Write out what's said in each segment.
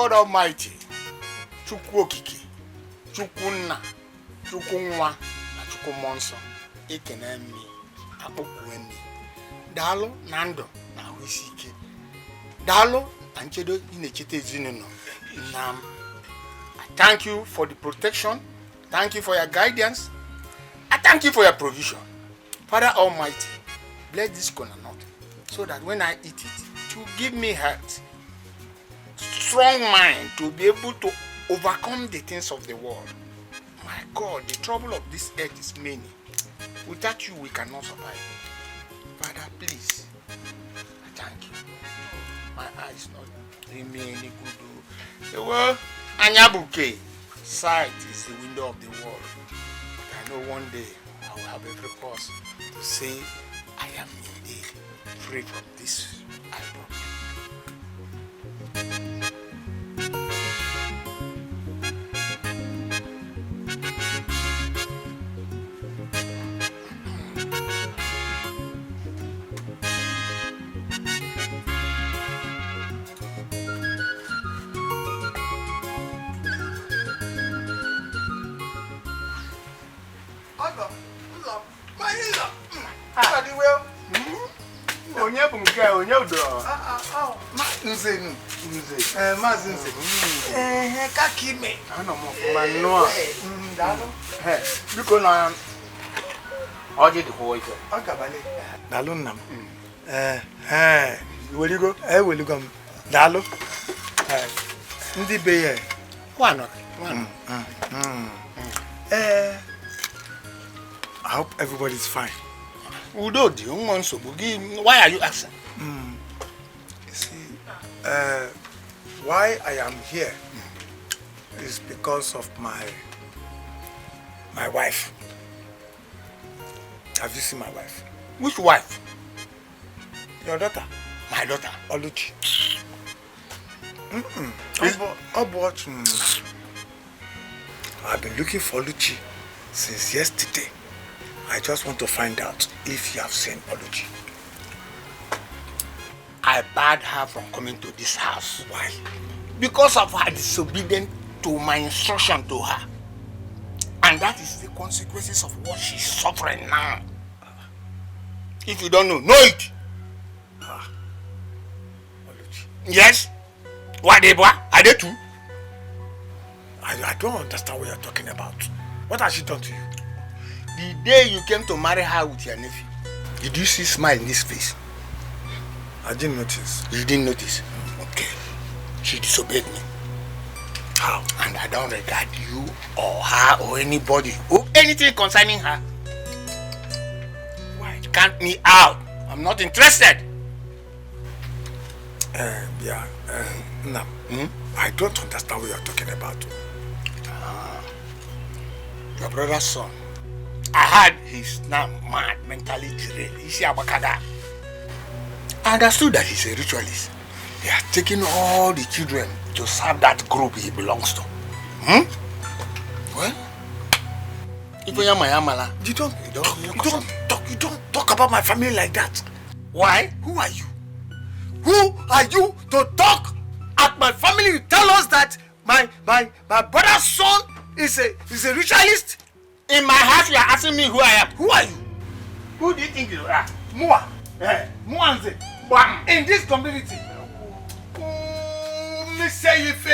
God Almighty, Chukwu Okike, Chukwu Nna, Chukwu Nwa, na Chukwu Monso, ekene mi, akpọkwue mi. Daalụ na ndụ na ahụ isi ike. Daalụ na nchedo ị na-echeta ezinụlọ. I thank you for the protection. Thank you for your guidance. I thank you for your provision. Father Almighty, bless this coconut so that when I eat it, it will give me health, strong mind to be able to overcome the things of the world. My God, the trouble of this earth is many. Without you, we cannot survive. Father, please, I thank you. My eyes not doing me any good. The world, Anyabuke, sight is the window of the world. But I know one day I will have every cause to say I am indeed free from this eye problem. I hope everybody's fine. Why are you asking? You see, why I am here is because of my wife. Have you seen my wife? Which wife? Your daughter. My daughter? Oluchi. I've been looking for Oluchi since yesterday. I just want to find out if you have seen Oluchi. I barred her from coming to this house. Why? Because of her disobedience to my instruction to her. And that is the consequences of what she's suffering now. If you don't know it. Oluchi. Yes? What they boy? Are they too? I don't understand what you're talking about. What has she done to you? The day you came to marry her with your nephew, did you see smile in his face? I didn't notice. You didn't notice? Okay. She disobeyed me. How? And I don't regard you or her or anybody or anything concerning her. Why? Count me out. I'm not interested. No. I don't understand what you're talking about. Your brother's son. I heard he's now mad, mentally derailed. He's Abakada. I understood that he's a ritualist. He has taken all the children to serve that group he belongs to. Well, if you are my Amala, you don't talk about my family like that. Why? Who are you? Who are you to talk at my family? You tell us that my brother's son is a ritualist? In my house, you are asking me who I am. Who are you? Who do you think you are? Mua. Muanze. Bam. In this community. Me say if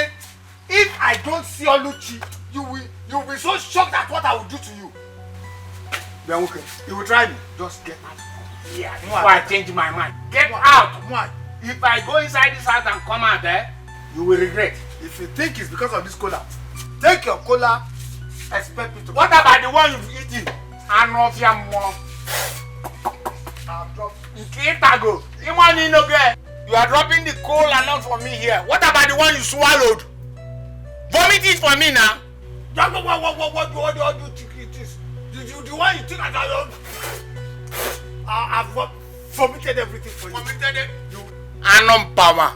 I don't see Oluchi, you will be so shocked at what I will do to you. Then okay. You will try me. Just get out. Yeah, before I change my mind. Get out. Mua. If I go inside this house and come out there, you will regret. If you think it's because of this cola, take your cola. Expect me to. What about the one you've eaten? I know if you're more. You can't go. You are dropping the coal along for me here. What about the one you swallowed? Vomit it for me now. What do you think it is? The one you think I've vomited everything for you. Vomited it? Anom power.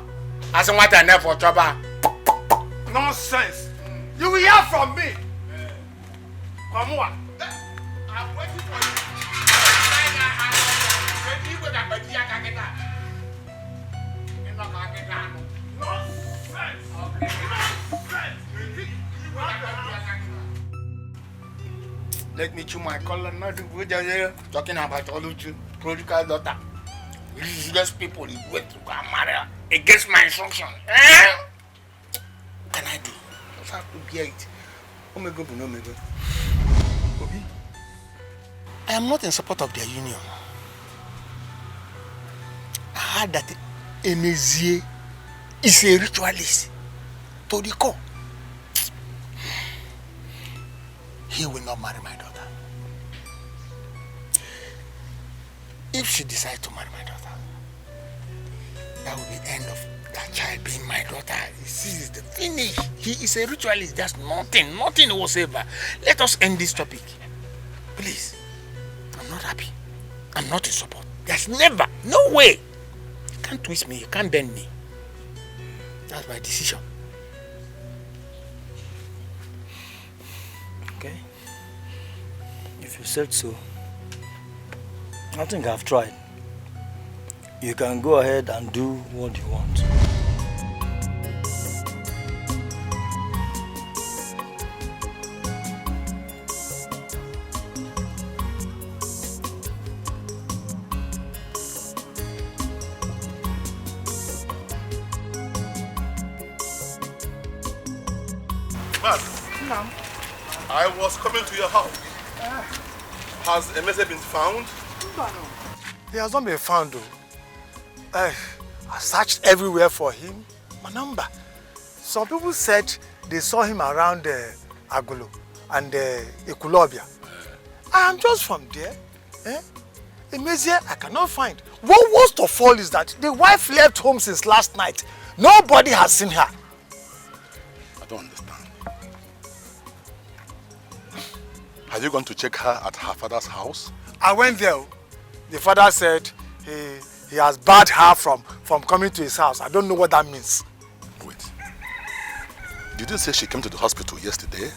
As what I never for trouble. Nonsense. You will hear from me. Come on. I'm waiting for you. Nonsense. Okay. Let me chew my collar, not talking about Oluchi, prodigal daughter. Useless people, you wait to go and marry her against my instruction. Eh? What can I do? I just have to bear it. Oh my God, no, my God. Obi, I am not in support of their union. I heard that Emezie is a ritualist to the core. He will not marry my daughter. If she decides to marry my daughter, that will be the end of that child being my daughter. This is the finish. He is a ritualist. There's nothing whatsoever. Let us end this topic. Please. I'm not happy. I'm not in support. There's never, no way. You can't twist me. You can't bend me. That's my decision. Okay. If you said so, I think I've tried. You can go ahead and do what you want. Ma'am, I was coming to your house. Has a message been found? He has not been found though. I searched everywhere for him. My number. Some people said they saw him around Agolo and Ekulobia. I am just from there. Emezie, I cannot find. What worst of all is that the wife left home since last night. Nobody has seen her. I don't understand. Have you gone to check her at her father's house? I went there. The father said he has barred her from coming to his house. I don't know what that means. Wait. Did you say she came to the hospital yesterday?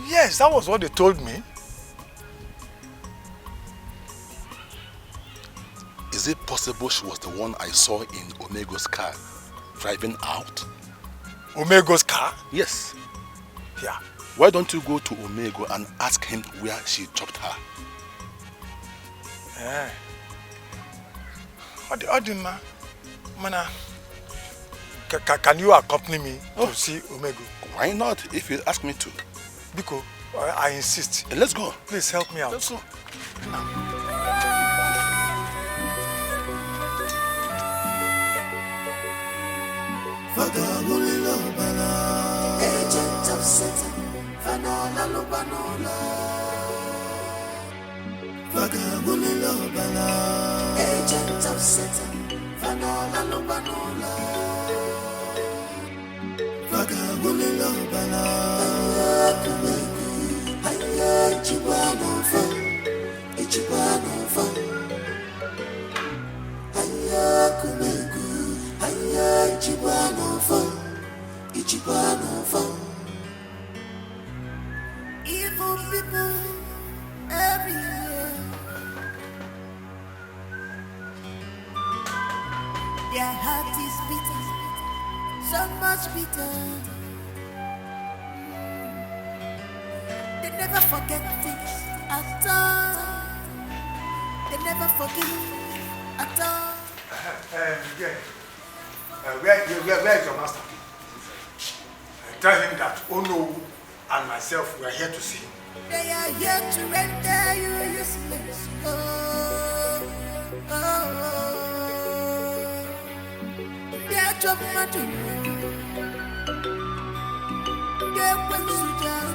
Yes, that was what they told me. Is it possible she was the one I saw in Omego's car driving out? Omego's car? Yes. Yeah. Why don't you go to Omego and ask him where she dropped her? Odima, Mana, can you accompany me to see Omego? Why not, if you ask me to? Biko, I insist. Let's go. Please help me out. Let's go. Agent of Satan, Vanala Lubanola. Agent of Satan, Vanala Lubanola. Aya Chibano Fan, Ichibano Fan. Aya Kumegu, Aya Chibano Fan, Ichibano Fan. Evil people everywhere. Their heart is bitter, so much bitter. They never forget things at all. They never forgive at all. Where is your master? Tell him that Ono and myself we are here to see him. They are here to render you useless. They are dropping my door. They are going to jail.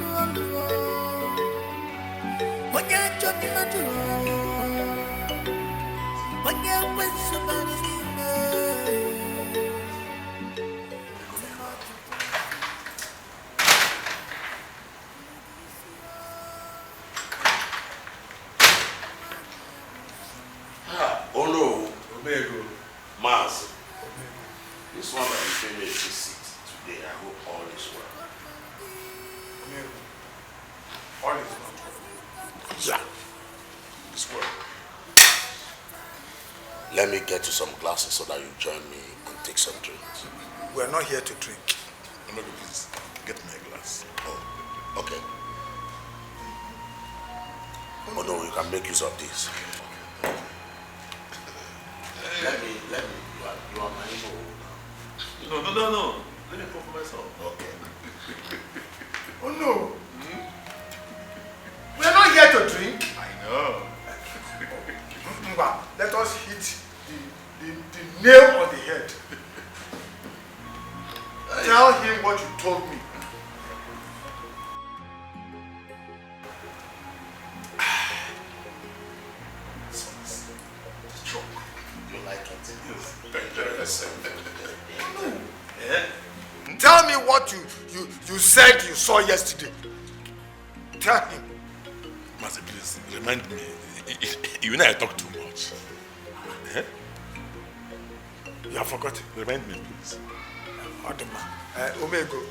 When you're dropping my door, when you're going to my Mars, this one that you came here to sit today, I hope all is well. All is well. Yeah, it's well. Let me get you some glasses so that you join me and take some drinks. We are not here to drink. No, please, get my glass. Oh, okay. Oh no, you can make use of this. Let me, you are my ego now. No. Let me pour for myself. Okay. Oh no. We are not here to drink. I know. Mba, let us hit the nail on the head. Tell him what you told me. You like it? Enjoy yourself. Tell me what you said you saw yesterday. Tell him. Master, please remind me. You and I talk too much. You have forgotten. Remind me, please. Odema, Omego.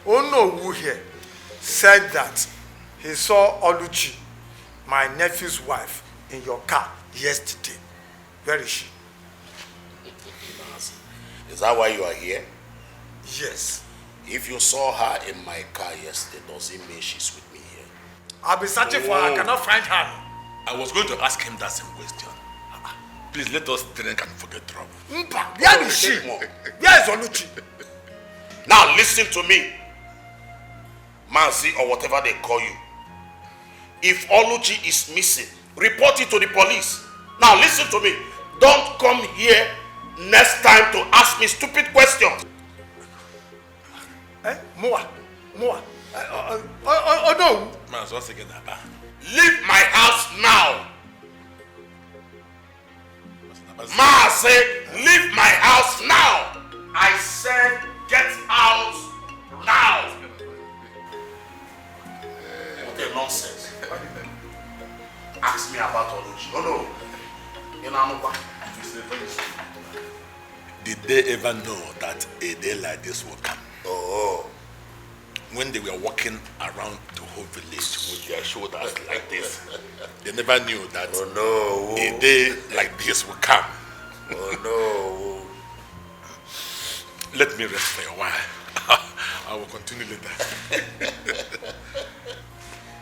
Onowu here said that he saw Oluchi, my nephew's wife, in your car yesterday. Where is she? Is that why you are here? Yes. If you saw her in my car yesterday, does it mean she's with me here? I've been searching for her. I cannot find her. I was going to ask him that same question. Please let us drink and forget trouble. Mpa, where is she? Where is Oluchi? Now listen to me, Manzi or whatever they call you. If Oluchi is missing, report it to the police. Now listen to me. Don't come here next time to ask me stupid questions. Moa. Oh no. Man, once again, Abba. Leave my house now. Ma said, leave my house now. I said, get out now. What a nonsense. Ask me about Oluchi. No. You know, Did they ever know that a day like this will come? oh. When they were walking around the whole village with their shoulders like this, they never knew that Oh no. a day like this will come. Oh Let me rest for a while. I will continue later. no.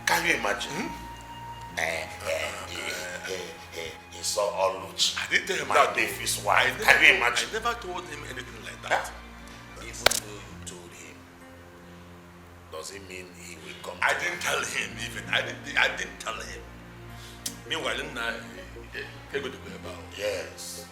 Can you imagine? He saw Oluchi. I didn't tell him My that. nephew's wife. Can you imagine? I never told him anything like that. Even though you told him, does it mean he will come? I didn't tell him even. I didn't tell him. Meanwhile, I go to about. Yes.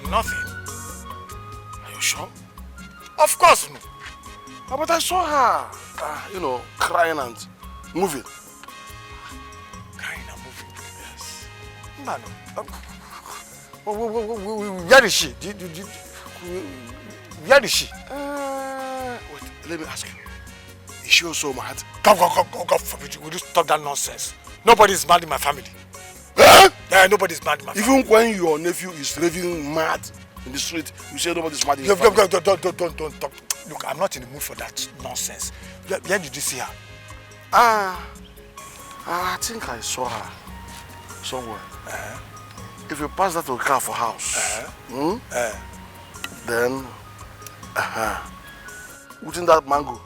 Nothing. Are you sure? Of course no. But I saw her, crying and moving. Crying and moving. Yes. Mba no. Where is she? Where is she? Wait, let me ask you. Is she also mad? God forbid you. Will you stop that nonsense? Nobody is mad in my family. Yeah, nobody is mad in my family. Even when your nephew is raving mad in the street, you say nobody's mad in your Don't family. talk. Look, I'm not in the mood for that nonsense. Where did you see her? I think I saw her somewhere. If you pass that car for house, then within that mango,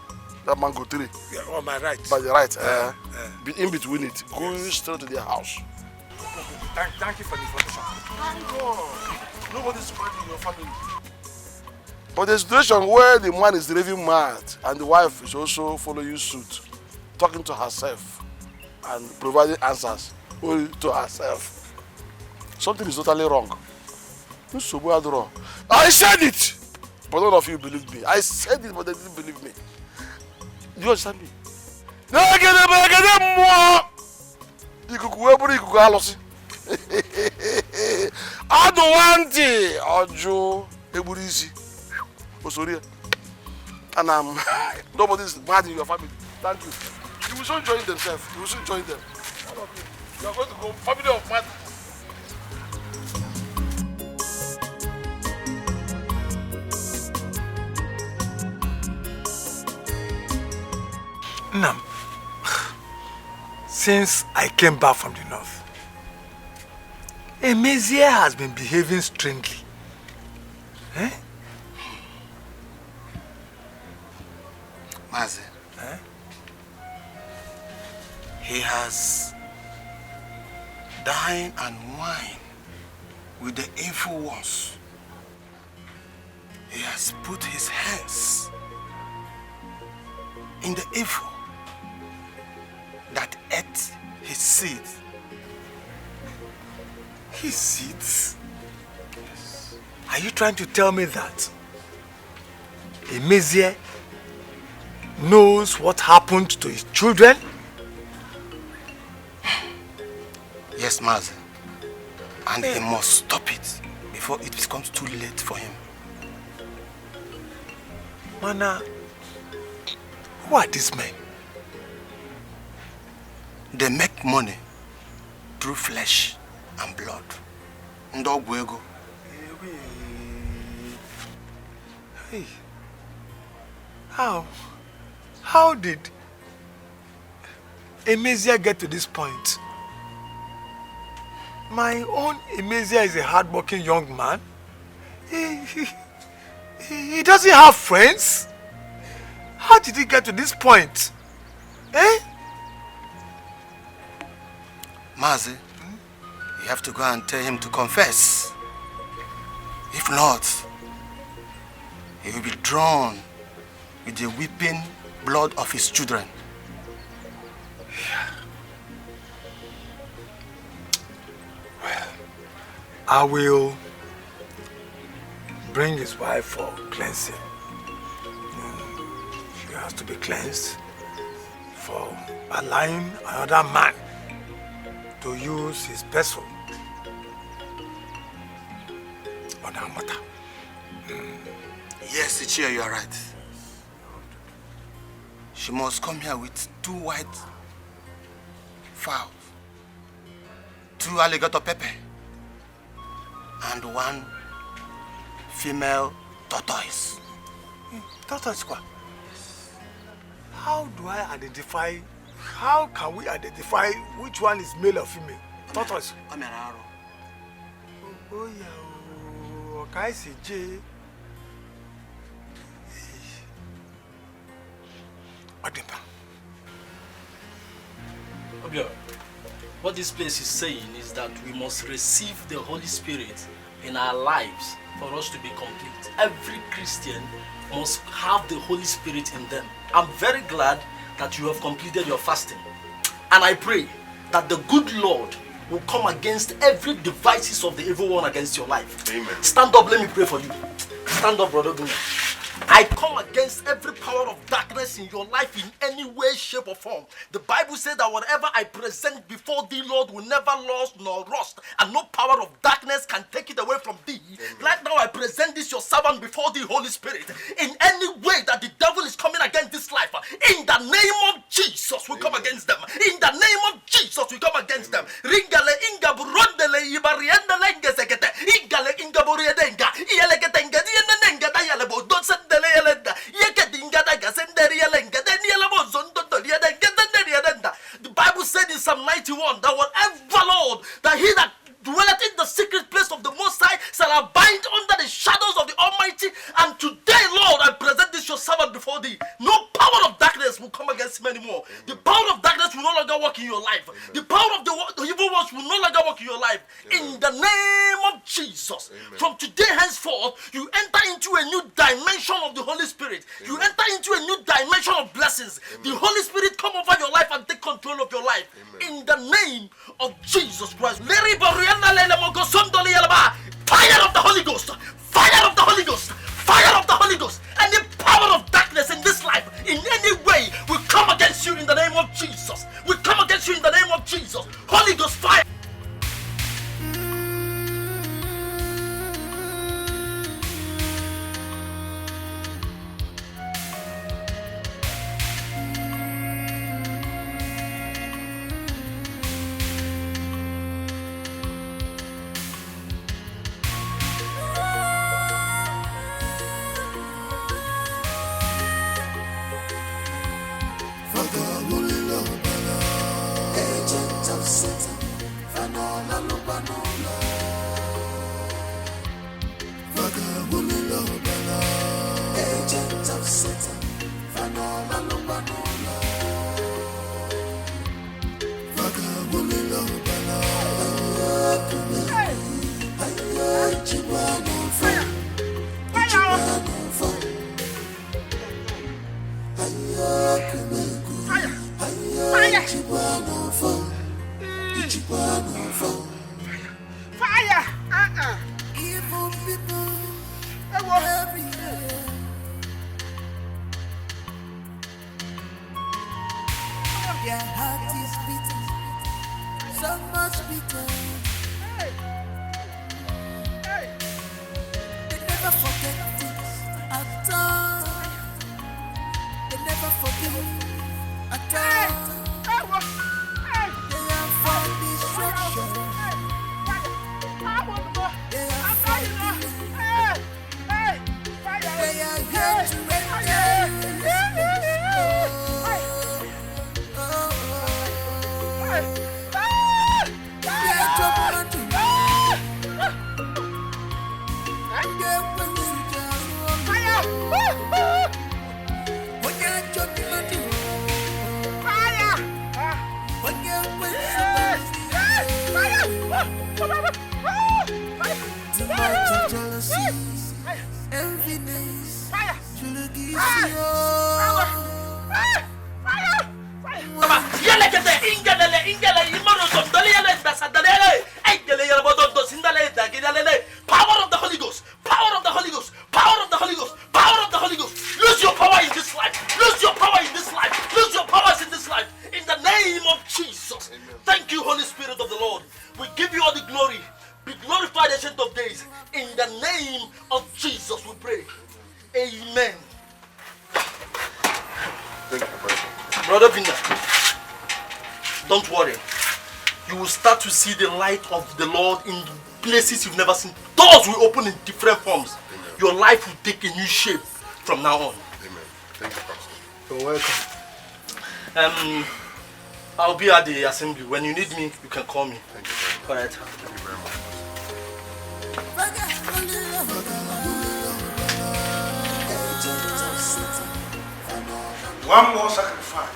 that mango tree. Yeah, on my right. By the right, be in between it, going straight to their house. Thank you for the information. Thank God. Nobody's spreading in your family. But the situation where the man is raving mad and the wife is also following suit, talking to herself and providing answers only to herself. Something is totally wrong. I said it, but none of you believed me. I said it, but they didn't believe me. Do you understand me? I don't want it. Ojo, Eburisi, Osoria, and nobody's mad in your family. Thank you. You will soon join themselves. You will soon join them. You are going to go family of mad. Nam, since I came back from the north, Emezia has been behaving strangely. Eh? Mazi, he has dined and wined with the evil ones. He has put his hands in the evil that ate his seed. His seeds? Yes. Are you trying to tell me that Emezia knows what happened to his children? Yes, Mazi. And he must stop it before it becomes too late for him. Mana, who are these men? They make money through flesh and blood. Ndogwego. Hey. How did Emezia get to this point? My own Emezia is a hard-working young man. He doesn't have friends. How did he get to this point? Eh? Mazi, you have to go and tell him to confess. If not, he will be drawn with the weeping blood of his children. Well, I will bring his wife for cleansing. She has to be cleansed for allowing another man to use his vessel on her matter. Yes, Ichia, you are right. She must come here with 2 white fowls, 2 alligator pepper, and 1 female tortoise. Tortoise, quoi? How do I identify? How can we identify which one is male or female? Tortoise. Oh yeah. Okay, CJ. Obio, what this place is saying is that we must receive the Holy Spirit in our lives for us to be complete. Every Christian must have the Holy Spirit in them. I'm very glad that you have completed your fasting. And I pray that the good Lord will come against every devices of the evil one against your life. Amen. Stand up, let me pray for you. Stand up, brother. I come against every power of darkness in your life in any way, shape, or form. The Bible says that whatever I present before thee, Lord, will never lose nor rust, and no power of darkness can take it away from thee. Right now, I present this your servant before thee, Holy Spirit. In any way that the devil is coming against this life, in the name of Jesus, we come against them. In the name of Jesus, we come against them. Ringale inga burondele ibariendele ingezekete. Ingale inga buriedenga. Iyelegete ingedienenenga dayalebo. Dosendele yelenda. Yekedinga dagasendere yelenga. Denielebo zondodolieda ingedenderiedenda. The Bible said in Psalm 91 that whatever, Lord, that he that dwelleth in the secret place of the Most High shall abide under the shadows of the Almighty. And today, Lord, I present this your servant before thee. No power of darkness anymore. The power of darkness will no longer work in your life. The power of the evil ones will no longer work in your life. In the name of Jesus. From today henceforth, you enter into a new dimension of the Holy Spirit. You enter into a new dimension of blessings. The Holy Spirit come over your life and take control of your life. In the name of Jesus Christ. Fire of the Holy Ghost. Fire of the Holy Ghost. Fire of the Holy Ghost. And the power of darkness in this life, in any way, will come against you in the name of Jesus. We come against you in the name of Jesus. Holy Ghost fire. See the light of the Lord in places you've never seen. Doors will open in different forms. Amen. Your life will take a new shape from now on. Amen. Thank you, Pastor. You're welcome. I'll be at the assembly. When you need me, you can call me. Thank you very much. All right. Thank you very much. One more sacrifice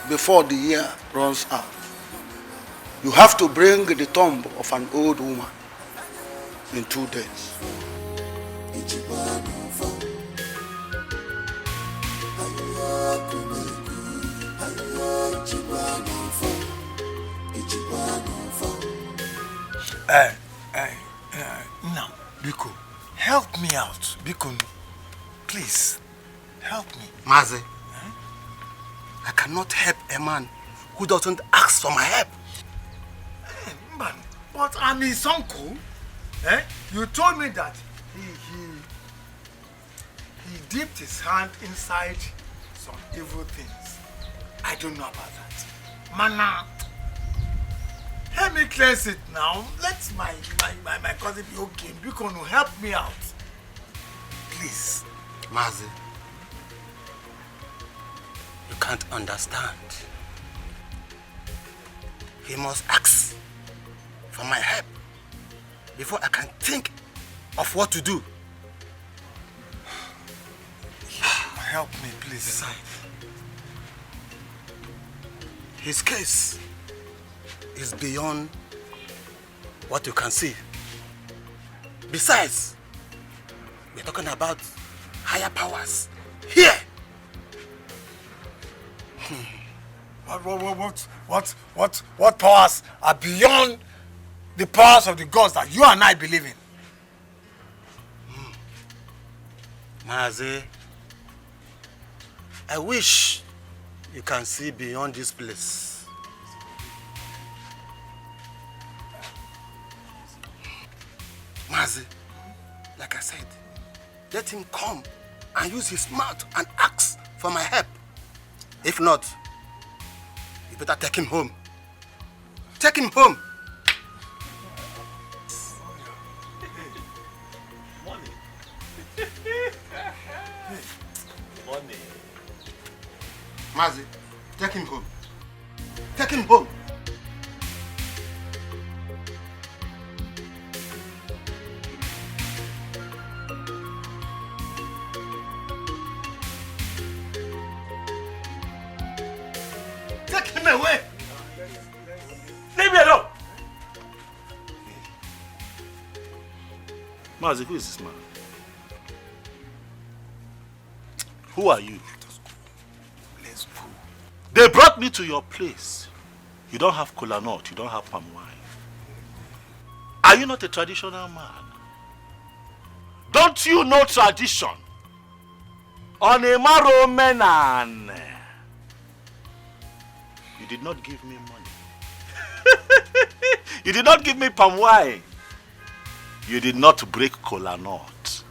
before the year runs out. You have to bring the tomb of an old woman in 2 days. Now, Biko, help me out. Biko, please, help me. Mazi, I cannot help a man who doesn't ask for my help. Man, but I'm his uncle. You told me that he dipped his hand inside some evil things. I don't know about that. Mana, help me cleanse it now. Let my cousin be okay. You can help me out. Please. Mazi, you can't understand. He must ask for my help before I can think of what to do. Help me, please. His case is beyond what you can see. Besides, we're talking about higher powers here. What powers are beyond the powers of the gods that you and I believe in? Mazi, I wish you can see beyond this place. Mazi, like I said, let him come and use his mouth and ask for my help. If not, you better take him home. Take him home. Money. Mazi, take him home. Take him home. Take him away. Leave me alone. Mazi, who is this man? Who are you? Let's go. They brought me to your place. You don't have kola nut, you don't have palm wine. Are you not a traditional man? Don't you know tradition? On a marrow menan. You did not give me money. You did not give me palm wine. You did not break kola nut.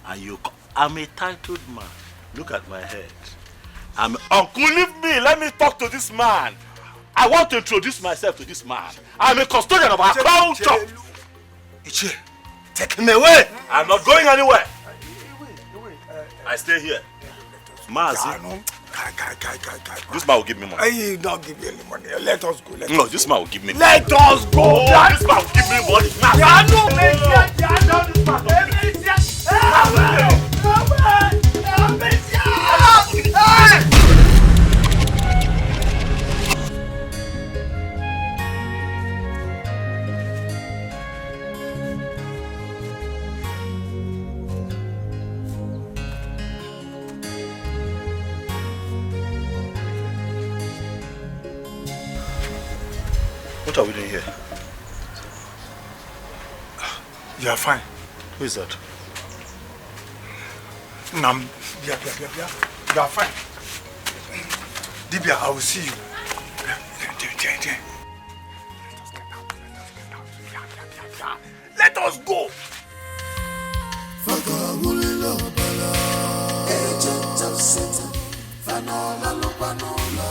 And I'm a titled man. Look at my head. Uncle, leave me. Let me talk to this man. I want to introduce myself to this man. I'm a custodian of our culture. Ichie, take him away. I'm not going anywhere. I stay here. Mazi, this man will give me money. He don't give you any money. Let us go. No, this man will give me money. Let us go. Oh, this man will give me money. What are we doing here? You are fine. Who is that? Nam, you are fine. Dibia, I will see you. Let us go. Agent of Satan, Fanola Lopanola.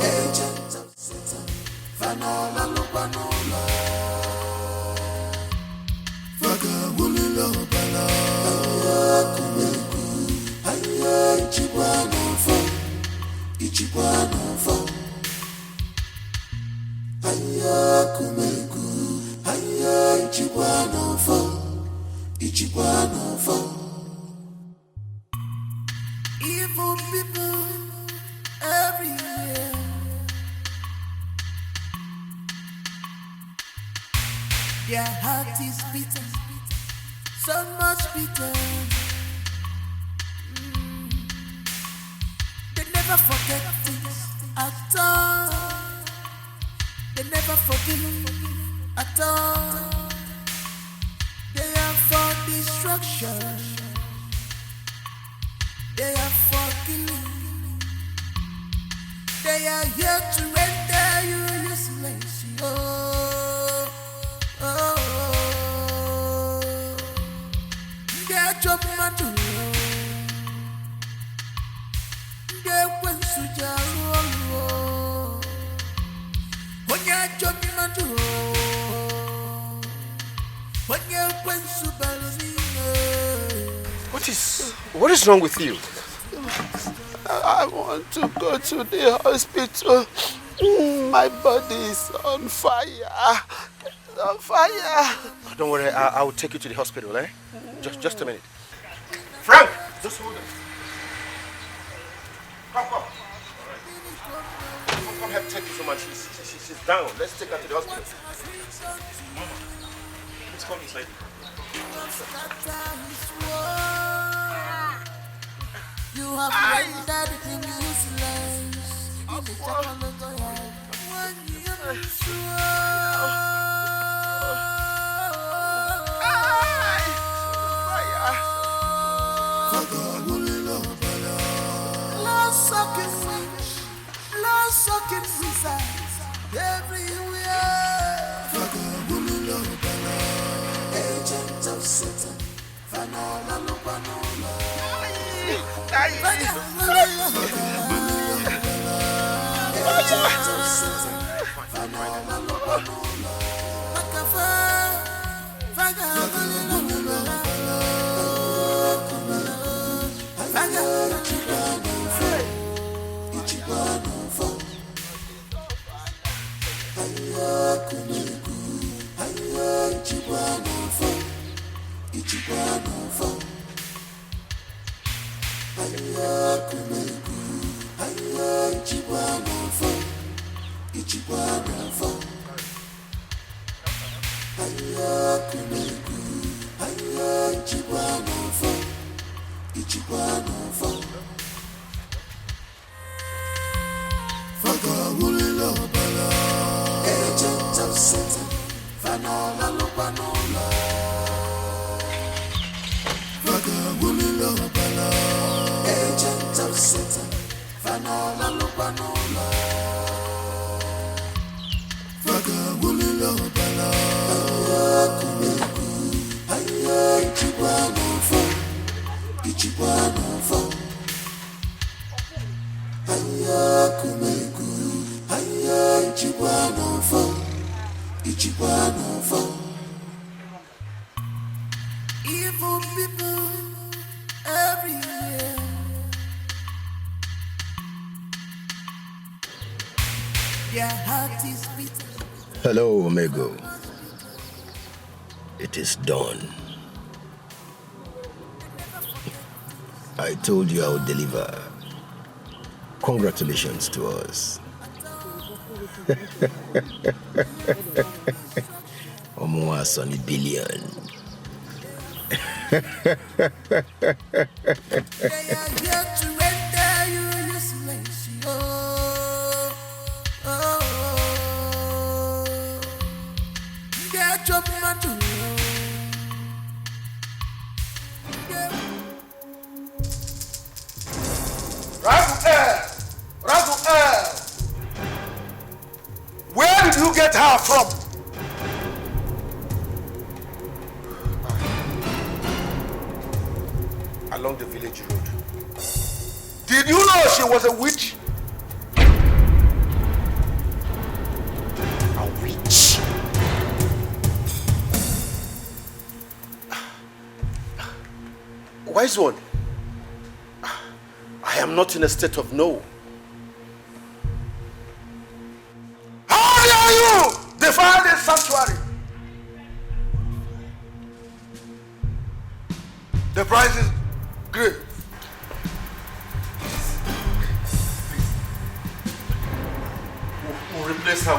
Agent of Satan, Fanola Lopanola. Evil people everywhere. Their heart is beaten, so much beaten. They never forget things at all. They never forgive at all. They are for destruction. They are for killing. They are here to render you useless. Oh, oh, oh. They are jumping at you. They went to Jaro. When you're jumping at you. When you went to Balonina. What is wrong with you? I want to go to the hospital. My body is on fire. It's on fire. Don't worry, I will take you to the hospital, eh? Just a minute. Frank, just hold on. Come. Come help take this woman. She's down. Let's take her to the hospital. Mama, please come inside. You have rendered things useless. When you're Sucking suicides everywhere. Agent of Satan, Fanola Lupanola. Agent of Satan, Fanola Lupanola. Agent of Satan, Fanola Lupanola. Agent of Satan, Fanola Lupanola. Evil people everywhere. Their heart is bitter. Hello, Omego. It is done. I told you I would deliver. Congratulations to us. Omoa Sonny Billion. They are here to render you useless. Get your mantle. Raguel! Where did you get her from? Along the village road. Did you know she was a witch? A witch? Wise one, I am not in a state of no. How dare you defile this sanctuary? The price is grave. We'll replace her.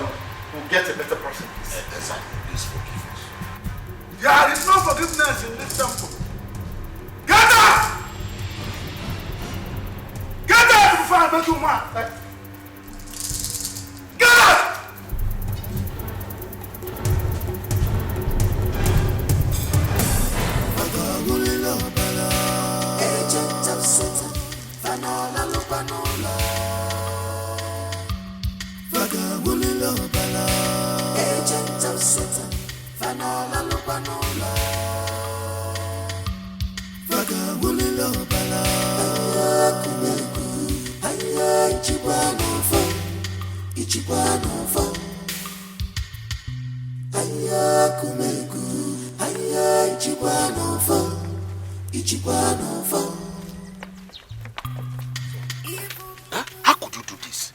We'll get a better person. Exactly. Please forgive us. There is no forgiveness in this temple. Get up! Get up before I make you mad. Get up! Agent of Satan, Fanola Lupanola. Agent of Satan, Fanola Lupanola. How could you do this?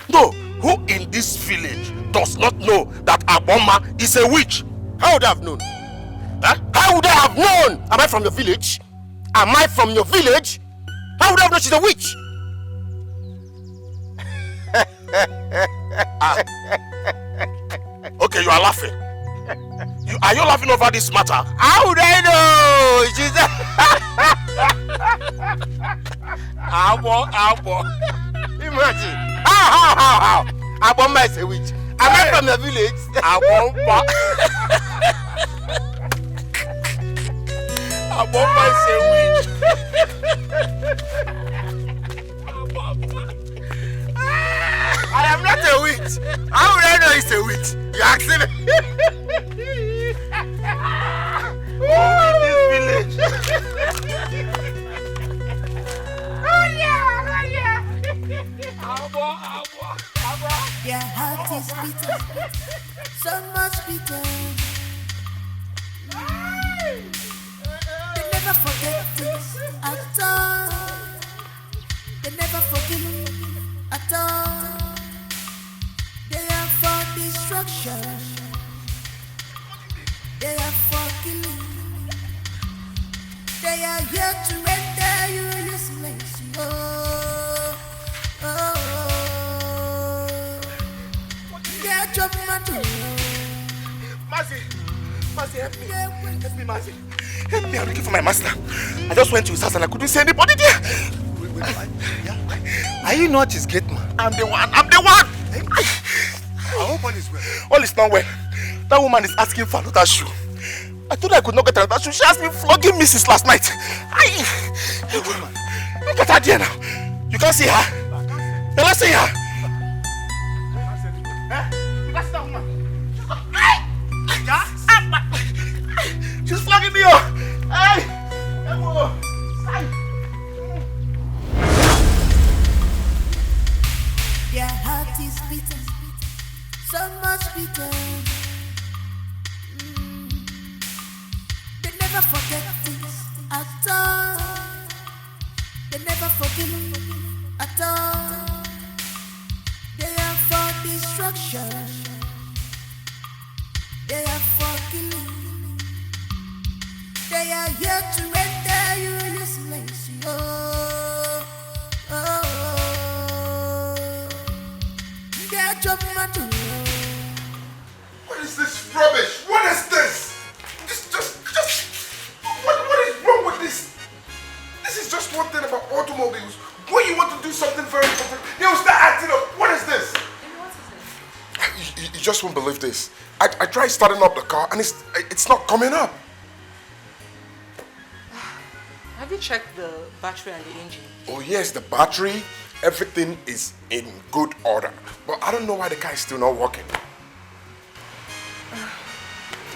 No, who in this village does not know that Aboma is a witch? How would I have known? Huh? How would I have known? Am I from your village? Am I from your village? How would I have known she's a witch? Okay, you are laughing. Are you laughing over this matter? How would I know? She said, Abo. Imagine. How? Abo is a witch. I'm not from the village. Abo is a witch. I am not a witch. How would I know it's a witch? You asking me? This village. Their heart is bitter, so much bitter. They never forget this at all. They never forgive at all. They are for destruction. They are for killing. They are here to render you useless. Their job matter. Mercy, help me. Help me, Mercy. Help me, I'm looking for my master. I just went to his house and I couldn't see anybody there. Wait. Are you not his gate man? I'm the one. I hope all is well. All is not well. That woman is asking for another shoe. I thought I could not get another shoe. She asked me flogging me since last night. Look at her there now. You can't see her. You can't see her. You can't see that woman. She's flogging me up. Hey! Their heart is bitter, so much bitter. They never forget things at all. They never forgive at all. They are for destruction. They are for killing. They are here to render you useless. Their job matter. What is this rubbish? What is this? What is wrong with this? This is just one thing about automobiles. When you want to do something very important, they'll start acting up. What is this? You just won't believe this. I tried starting up the car and it's not coming up. Have you checked the battery and the engine? Oh yes, the battery, everything is in good order. But I don't know why the car is still not working.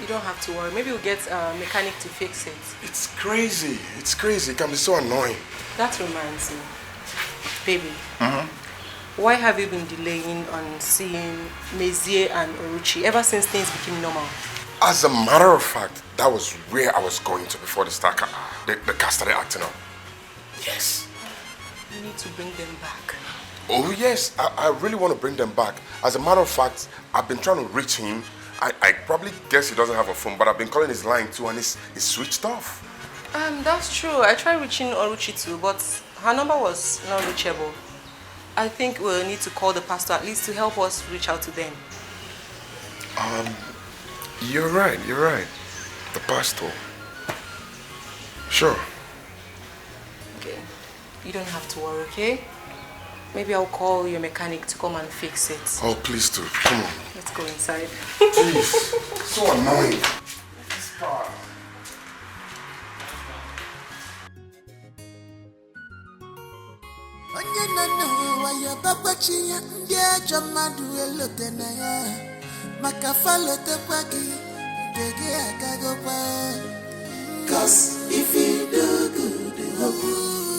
You don't have to worry. Maybe we'll get a mechanic to fix it. It's crazy. It can be so annoying. That reminds me. Baby, why have you been delaying on seeing Mezie and Oruchi ever since things became normal? As a matter of fact, that was where I was going to before the car started acting up. Yes. You need to bring them back. Oh yes, I really want to bring them back. As a matter of fact, I've been trying to reach him. I probably guess he doesn't have a phone, but I've been calling his line too and it's switched off. That's true. I tried reaching Oruchi too, but her number was not reachable. I think we'll need to call the pastor at least to help us reach out to them. You're right. The pastor. Sure. Okay. You don't have to worry, okay? Maybe I'll call your mechanic to come and fix it. Oh, please do. Come on. Let's go inside. Please. So annoying. This car. Onye nana wa ya babachi ya ndị ajọ mmadụ elote na ya maka falotekwa gị nke gị agagokwa. 'Cause if you do good,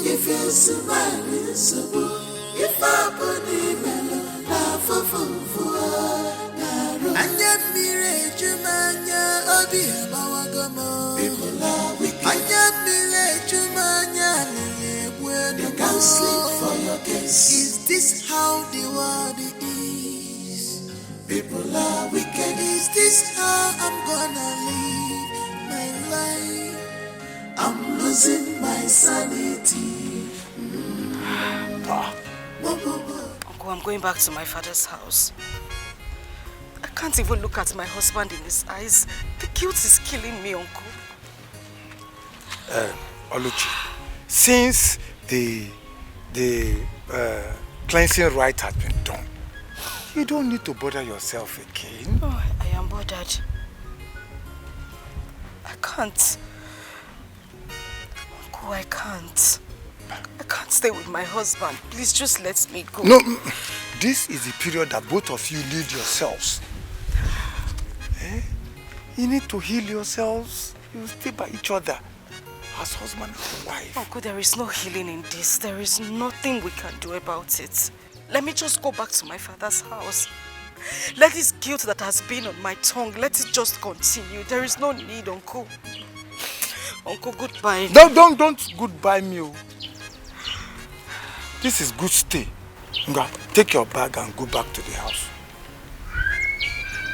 if you smile, if abụghị melo na afụfụ na-arụ anya mmiri ejumanya obi agbawago m. Anya mmiri ejumanya na-egbu elu. You can't sleep for your case. Is this how the world is? People are wicked. Is this how I'm gonna live my life? I'm losing my sanity. Uncle, I'm going back to my father's house. I can't even look at my husband in his eyes. The guilt is killing me, Uncle. Oluchi, since the cleansing rite has been done, you don't need to bother yourself again. Oh, I am bothered. I can't. Uncle, I can't. I can't stay with my husband. Please just let me go. No, this is the period that both of you lead yourselves. You need to heal yourselves. You stay by each other as husband and wife. Uncle, there is no healing in this. There is nothing we can do about it. Let me just go back to my father's house. Let this guilt that has been on my tongue, let it just continue. There is no need, Uncle. Uncle, goodbye. Don't goodbye me. This is good stay. Nga, take your bag and go back to the house.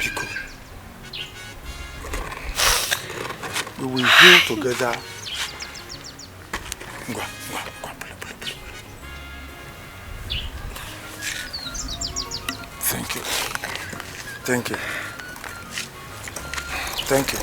Pico. We will heal together. Nga, pull. Thank you. Thank you. Thank you.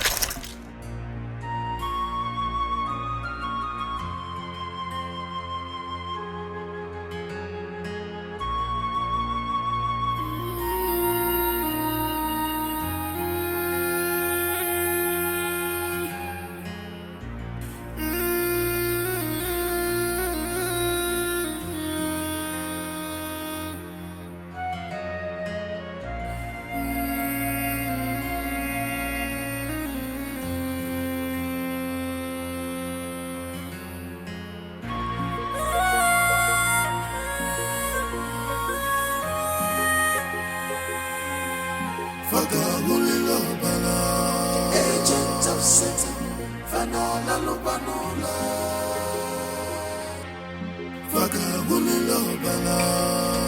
Agent of Satan, Fanala Lubanola. Vagabulilo Bala.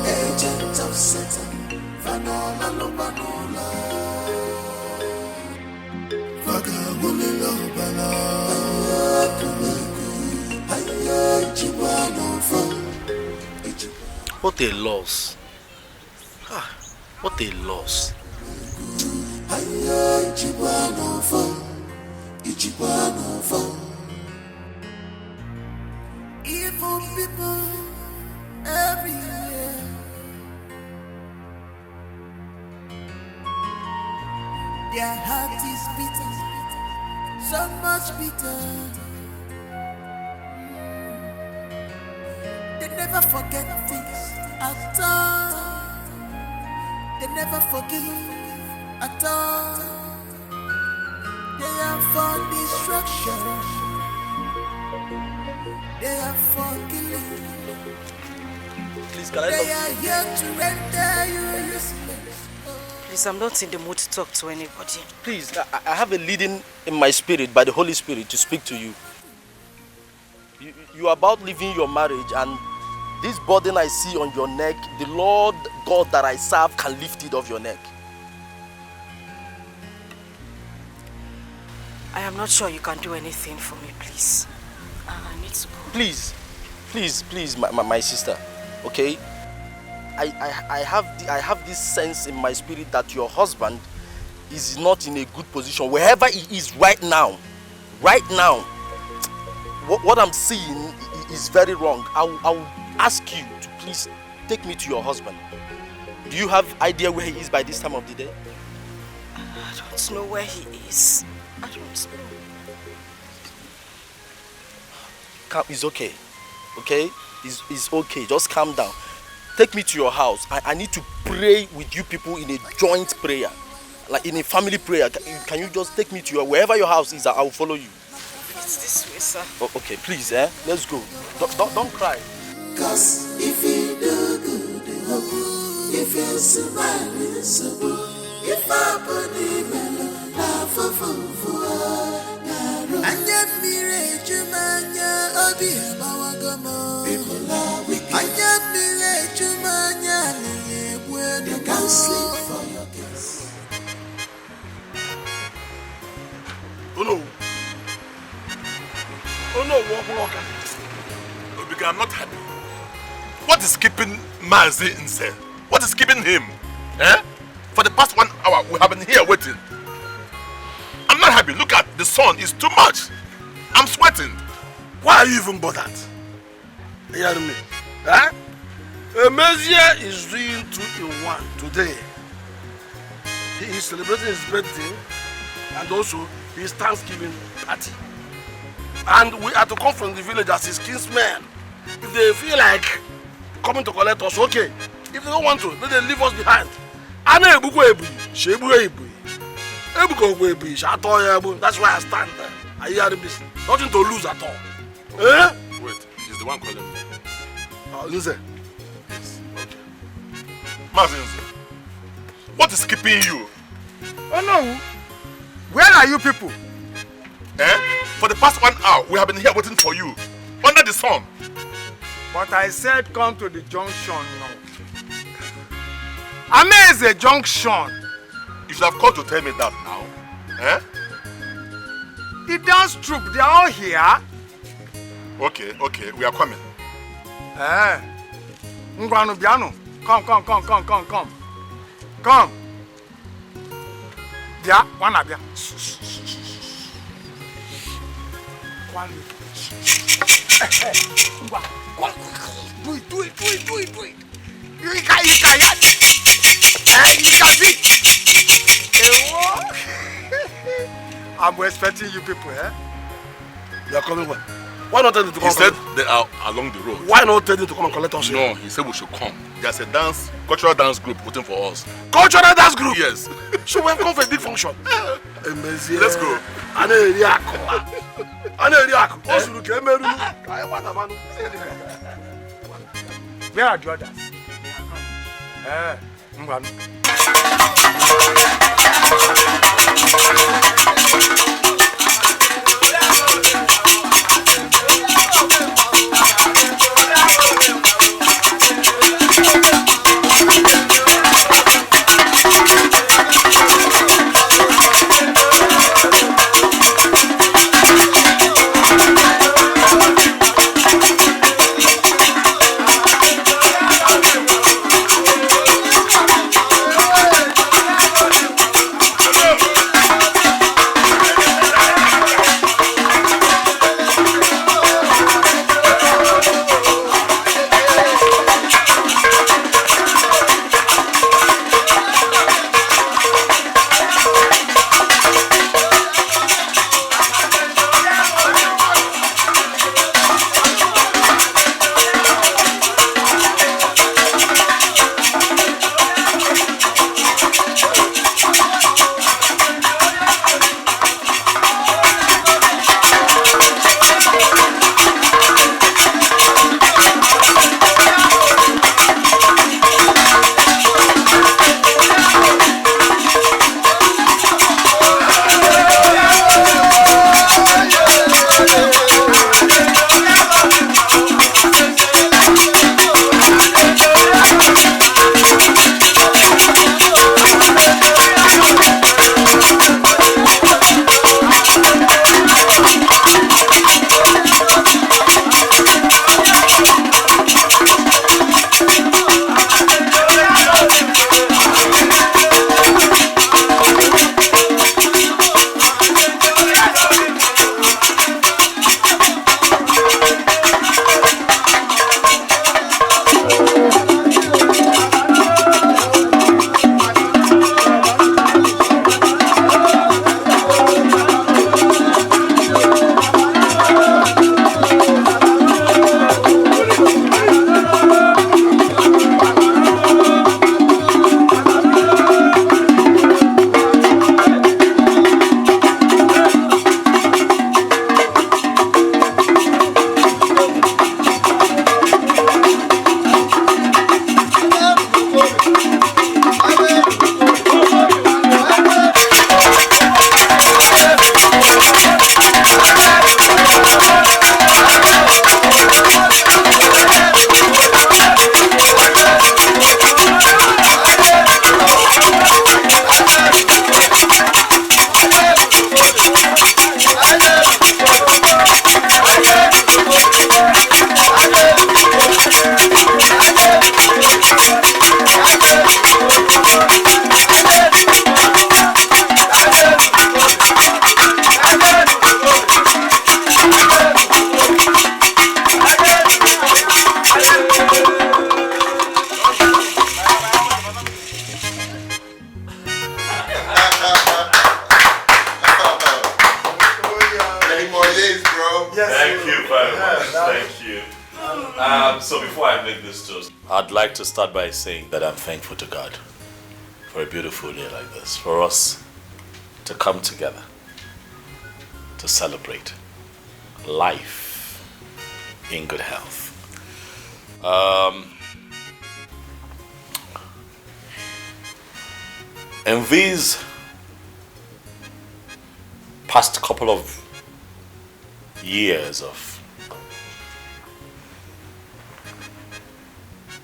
Agent of Satan, Fanala Lubanola. Vagabulilo Bala. What a loss. What a loss. Evil people everywhere. Their heart is bitter, so much bitter. They never forget things at all. They never forgive at all. They are for destruction. They are for killing. Please, can I They are here to render you useless. Please, I'm not in the mood to talk to anybody. Please, I have a leading in my spirit by the Holy Spirit to speak to you. You are about leaving your marriage, and this burden I see on your neck, the Lord God that I serve can lift it off your neck. I am not sure you can do anything for me, please. I need to go. Please, my sister, okay? I have this sense in my spirit that your husband is not in a good position. Wherever he is right now, what I'm seeing is very wrong. I will ask you to please take me to your husband. Do you have idea where he is by this time of the day? I don't know where he is. I don't know. It's okay, okay? It's okay, just calm down. Take me to your house. I need to pray with you people in a joint prayer, like in a family prayer. Can you just take me to wherever your house is? I will follow you. It's this way, sir. Oh, okay, please, let's go. Don't cry. Cause if you do good, if you smile, so if I put him Anya mire jumanya obi abawagamo. People are wicked. Anya mire jumanya liyebwe. You can't sleep for your kids. Oh no, Walker. Obiga, I'm not happy. What is keeping Mazi in cell? What is keeping him? Eh? For the past 1 hour, we have been here waiting. I'm not happy. Look at the sun. It's too much. I'm sweating. Why are you even bothered? You hear me? Eh? Emezia is doing 2 in 1 today. He is celebrating his birthday and also his Thanksgiving party. And we are to come from the village as his kinsmen. If they feel like coming to collect us, okay. If they don't want to, then they leave us behind. That's why I stand there. I hear this. Nothing to lose at all. Eh? Wait, he's the one calling me. Listen. Yes, okay. Mazinze, what is keeping you? Oh no. Where are you people? Eh? For the past 1 hour, we have been here waiting for you. Under the sun. But I said come to the junction now. Ame is a junction. You should have called to tell me that now. Eh? The dance troupe, they are all here. Okay, we are coming. Eh. Ngwanu biano. Come. Come. Bia, wana bia. Kwani. Do it. You can see. I'm expecting you people, eh? You are coming when? Why not tell them to come? He said they are along the road. Why not tell them to come and collect us? No, he said we should come. There's a cultural dance group waiting for us. Cultural dance group? Yes. So we have come for a big function. Let's go. Where are the others? Ngwanu. make this toast? I'd like to start by saying that I'm thankful to God for a beautiful day like this, for us to come together to celebrate life in good health. In these past couple of years of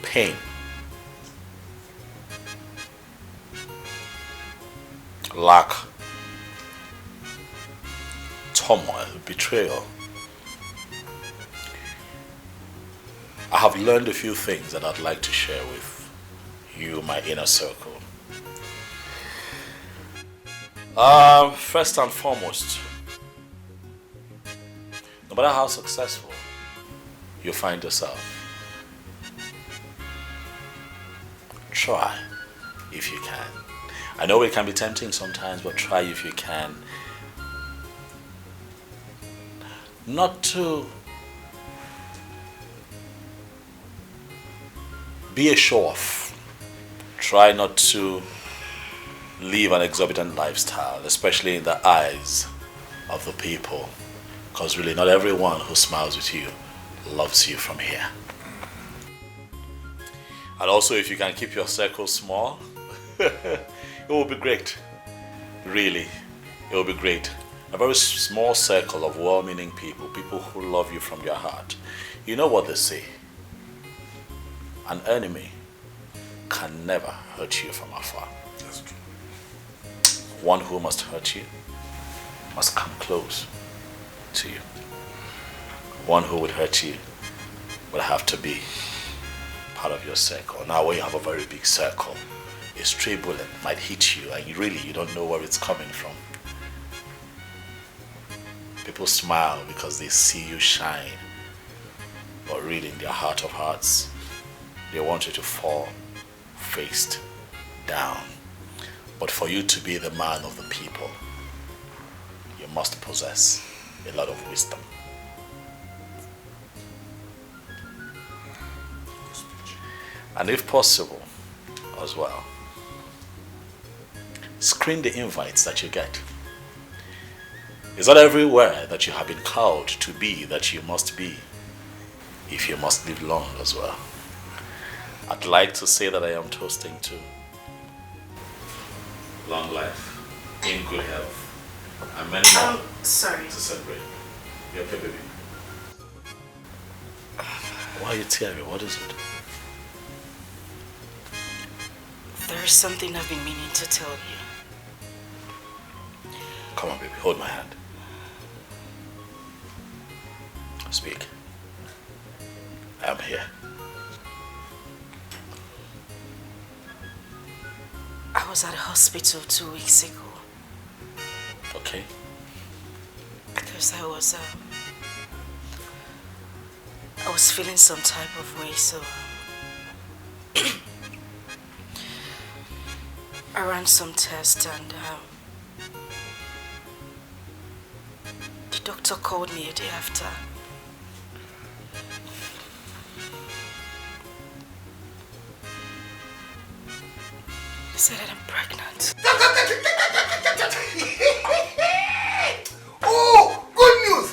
pain, lack, turmoil, betrayal, I have learned a few things that I'd like to share with you, my inner circle. First and foremost, no matter how successful you find yourself, try if you can. I know it can be tempting sometimes, but try if you can not to be a show-off. Try not to live an exorbitant lifestyle, especially in the eyes of the people, because really not everyone who smiles with you loves you from here. And also, if you can keep your circle small, it will be great. Really, it will be great. A very small circle of well-meaning people, people who love you from your heart. You know what they say? An enemy can never hurt you from afar. That's true. One who must hurt you must come close to you. One who would hurt you would have to be part of your circle. Now, when you have a very big circle, a stray bullet might hit you and you don't know where it's coming from. People smile because they see you shine, but really in their heart of hearts, they want you to fall face down. But for you to be the man of the people, you must possess a lot of wisdom. And if possible, as well, screen the invites that you get. It's not everywhere that you have been called to be that you must be, if you must live long as well. I'd like to say that I am toasting to long life, in good health, and many more sorry. to celebrate. You okay, baby? Why are you tearing? What is it? There is something I've been meaning to tell you. Come on, baby, hold my hand. Speak. I am here. I was at the hospital 2 weeks ago. Okay. Because I was feeling some type of way, so I ran some tests and the doctor called me a day after. He said that I'm pregnant. Oh, good news!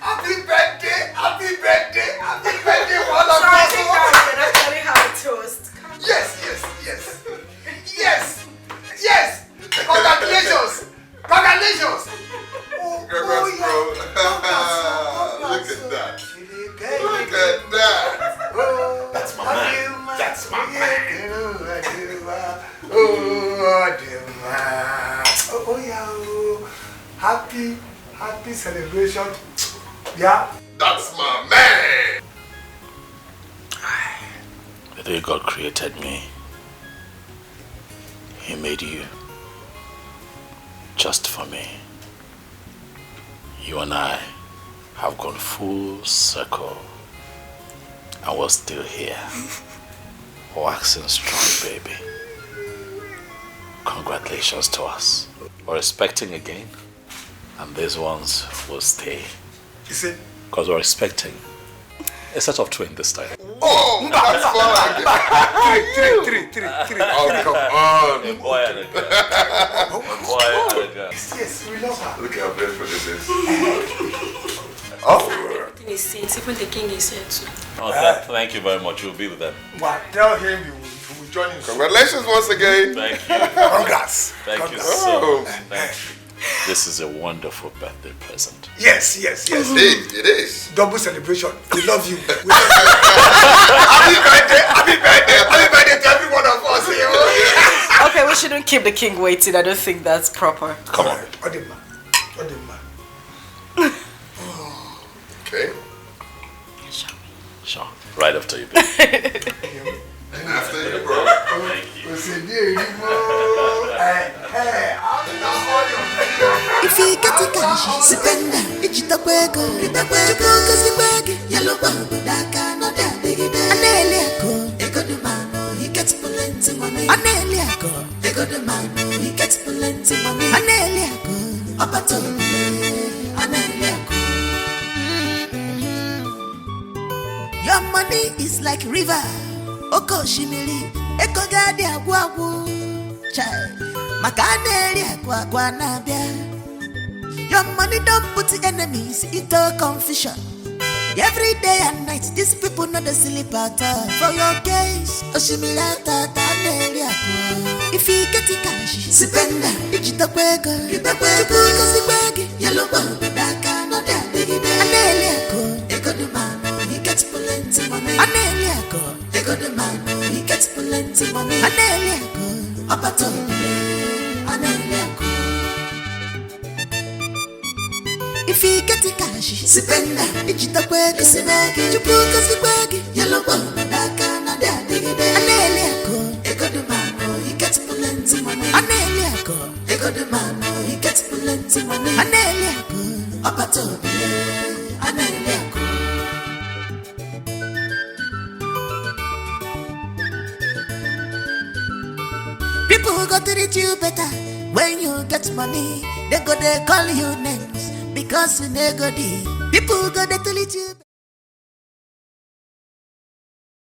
Happy birthday! Happy birthday! Happy birthday! So I think I can actually have a toast. Yes! Congratulations! Congratulations! Congrats, bro. Look at that. Look at that. That's my man. That's my man. Happy celebration. Yeah. That's my man. The day God created me, He made you just for me. You and I have gone full circle and we're still here. Waxing strong, baby. Congratulations to us. We're expecting again, and these ones will stay. You see? Because we're expecting a set of twins this time. That's more like it. Three. Oh, come on. A boy and a girl. A boy and a girl. Yes, we love her. Look how beautiful this is. Everything is safe. Even the king is here too. Oh, thank you very much. We'll be with them. Well, tell him you will join him. Congratulations once again. Thank you. Congrats. Thank you so much. Thank you. This is a wonderful birthday present. Yes. Indeed, it is. Double celebration. We love you. Happy birthday to every one of us here. Okay, we shouldn't keep the king waiting. I don't think that's proper. Come on. Odema. Okay. Sure. Right after you, baby. And after you, bro. Thank you. If you get a cash, spend it. It's the wego. The wego is the wego. Yellow bubble, daka, no da diggy. Aneliaco, ego the man, he gets plenty money. Aneliaco, ego the man, he gets plenty money. Aneliaco, abato, Aneliaco. Your money is like river. Oko shimili, eko gadi agwagu. Child, makaneli agwagwa nabia. Your money don't put the enemies into confusion. Every day and night, these people know the sleep at all. For your case, Oshimilata, Taneli agwa. If you get the cash, spend it. It's the wego. The wego is the wego. Yellow bubble, daka, no da diggy. Aneli agwa, eko the man, he gets plenty money. Aneli agwa, eko the man, he gets plenty money. Aneli agwa, abato, Aneli agwa. If you get the cash, spend it. It's the wego, it's the wego. You book us the wego. Yellow bubble, daka, no da diggy. Aneli agwa, eko the man, he gets plenty money. Aneli agwa, eko the man, he gets plenty money. Aneli agwa, abato, Aneli agwa. People go treat you better when you get money. They call you names because you nego. People go treat you.